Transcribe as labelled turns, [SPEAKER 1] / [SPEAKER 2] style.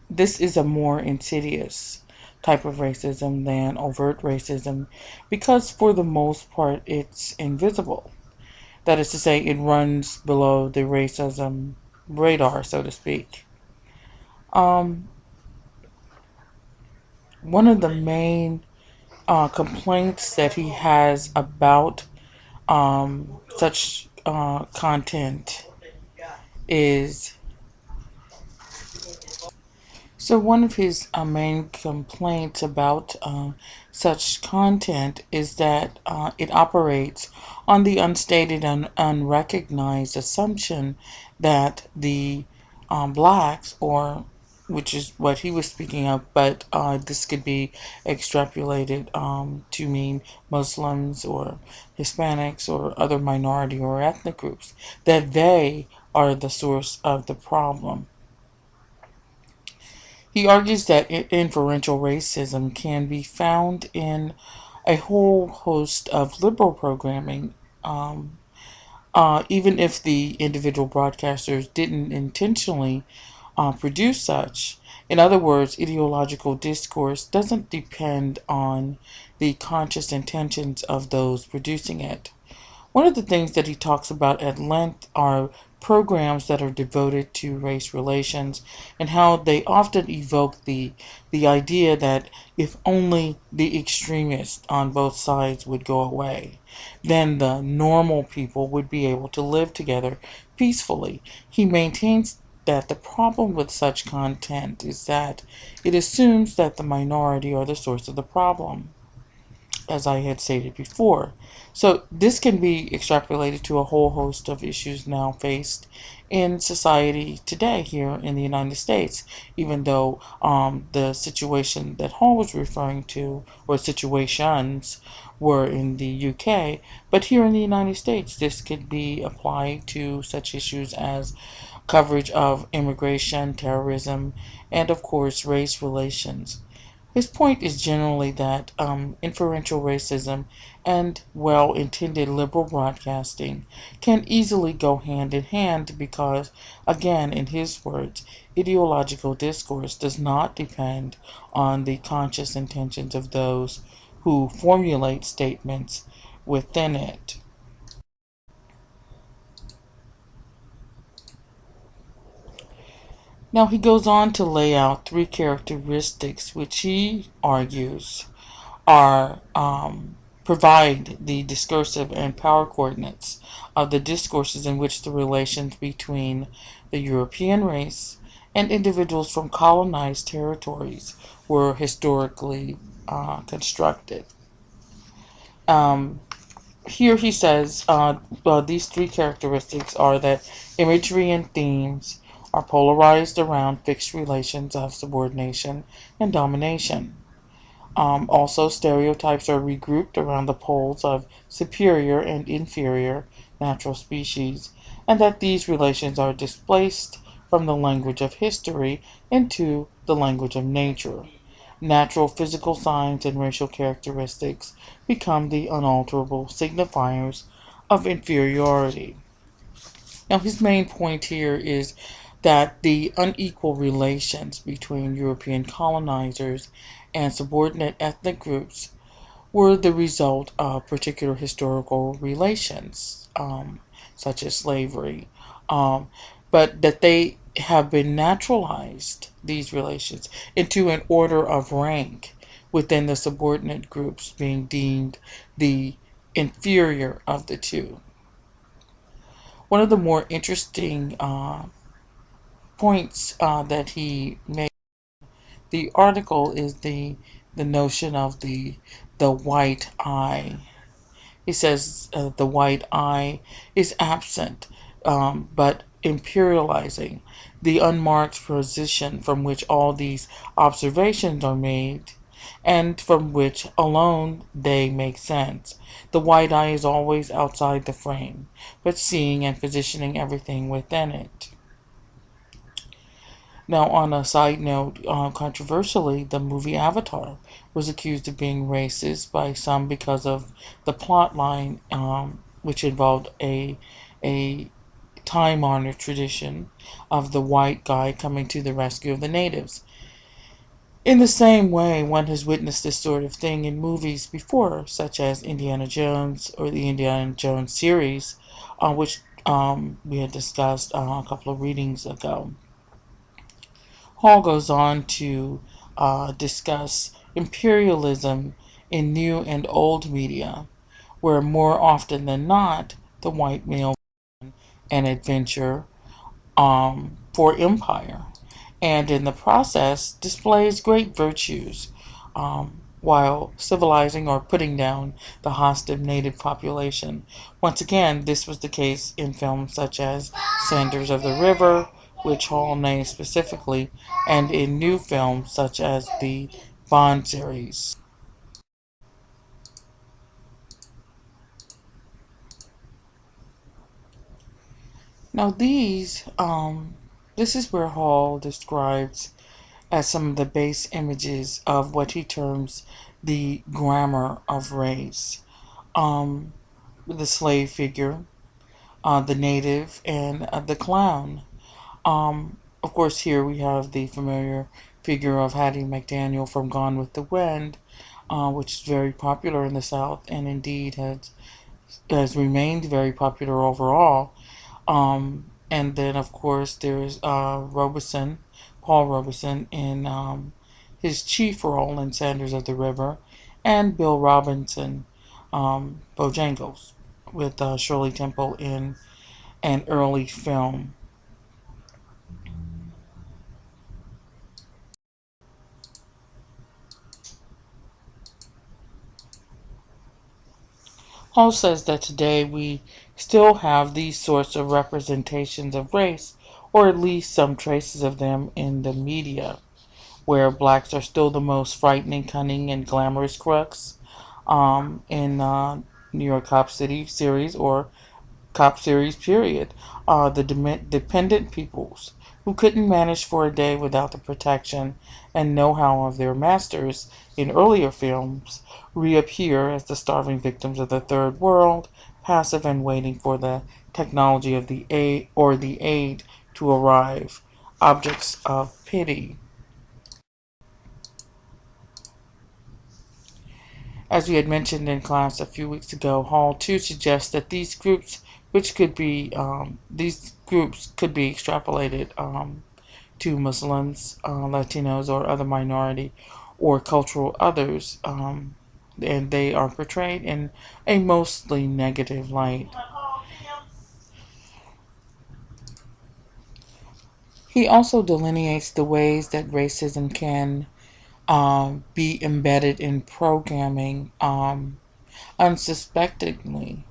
[SPEAKER 1] this is a more insidious type of racism than overt racism because, for the most part, it's invisible. That is to say, it runs below the racism radar, so to speak. Um, One of the main complaints that he has about such content is one of his main complaints about such content is that it operates on the unstated and unrecognized assumption that the blacks, or which is what he was speaking of, but this could be extrapolated to mean Muslims or Hispanics or other minority or ethnic groups, that they are the source of the problem. He argues that inferential racism can be found in a whole host of liberal programming, even if the individual broadcasters didn't intentionally produce such. In other words, ideological discourse doesn't depend on the conscious intentions of those producing it. One of the things that he talks about at length are programs that are devoted to race relations and how they often evoke the idea that if only the extremists on both sides would go away, then the normal people would be able to live together peacefully. He maintains that the problem with such content is that it assumes that the minority are the source of the problem, as I had stated before. So this can be extrapolated to a whole host of issues now faced in society today here in the United States, even though the situation that Hall was referring to, or situations, were in the UK. But here in the United States, this could be applied to such issues as coverage of immigration, terrorism, and of course race relations. His point is generally that inferential racism and well intended liberal broadcasting can easily go hand in hand because, again, in his words, ideological discourse does not depend on the conscious intentions of those who formulate statements within it. Now, he goes on to lay out three characteristics which he argues are provide the discursive and power coordinates of the discourses in which the relations between the European race and individuals from colonized territories were historically constructed. Um, Here he says these three characteristics are that imagery and themes are polarized around fixed relations of subordination and domination. Also, stereotypes are regrouped around the poles of superior and inferior natural species, and that these relations are displaced from the language of history into the language of nature. Natural physical signs and racial characteristics become the unalterable signifiers of inferiority. Now, his main point here is that the unequal relations between European colonizers and subordinate ethnic groups were the result of particular historical relations, such as slavery, um, but that they have been naturalized, these relations, into an order of rank within the subordinate groups being deemed the inferior of the two. One of the more interesting points that he made the article is the notion of the white eye. He says the white eye is absent, but imperializing the unmarked position from which all these observations are made, and from which alone they make sense. The white eye is always outside the frame, but seeing and positioning everything within it. Now, on a side note, controversially, the movie Avatar was accused of being racist by some because of the plot line, which involved a time-honored tradition of the white guy coming to the rescue of the natives. In the same way, one has witnessed this sort of thing in movies before, such as Indiana Jones or the Indiana Jones series, which we had discussed a couple of readings ago. Hall goes on to discuss imperialism in new and old media, where more often than not, the white male an adventure for empire, and in the process displays great virtues, while civilizing or putting down the hostile native population. Once again, this was the case in films such as Sanders of the River, which Hall named specifically, and in new films such as the Bond series. Now this is where Hall describes as some of the base images of what he terms the grammar of race. Um, the slave figure, the native, and the clown. Of course, here we have the familiar figure of Hattie McDaniel from Gone with the Wind, which is very popular in the South and indeed has remained very popular overall. And then, of course, there's Paul Robeson, in his chief role in Sanders of the River, and Bill Robinson, Bojangles, with Shirley Temple in an early film. Hall says that today we still have these sorts of representations of race, or at least some traces of them in the media, where blacks are still the most frightening, cunning, and glamorous crooks in New York Cop City series or Cop series, period. The dependent peoples who couldn't manage for a day without the protection and know-how of their masters in earlier films reappear as the starving victims of the third world, passive and waiting for the technology of the aid to arrive, objects of pity. As we had mentioned in class a few weeks ago, Hall too suggests that these groups could be extrapolated to Muslims, Latinos, or other minority or cultural others, and they are portrayed in a mostly negative light. He also delineates the ways that racism can be embedded in programming unsuspectingly.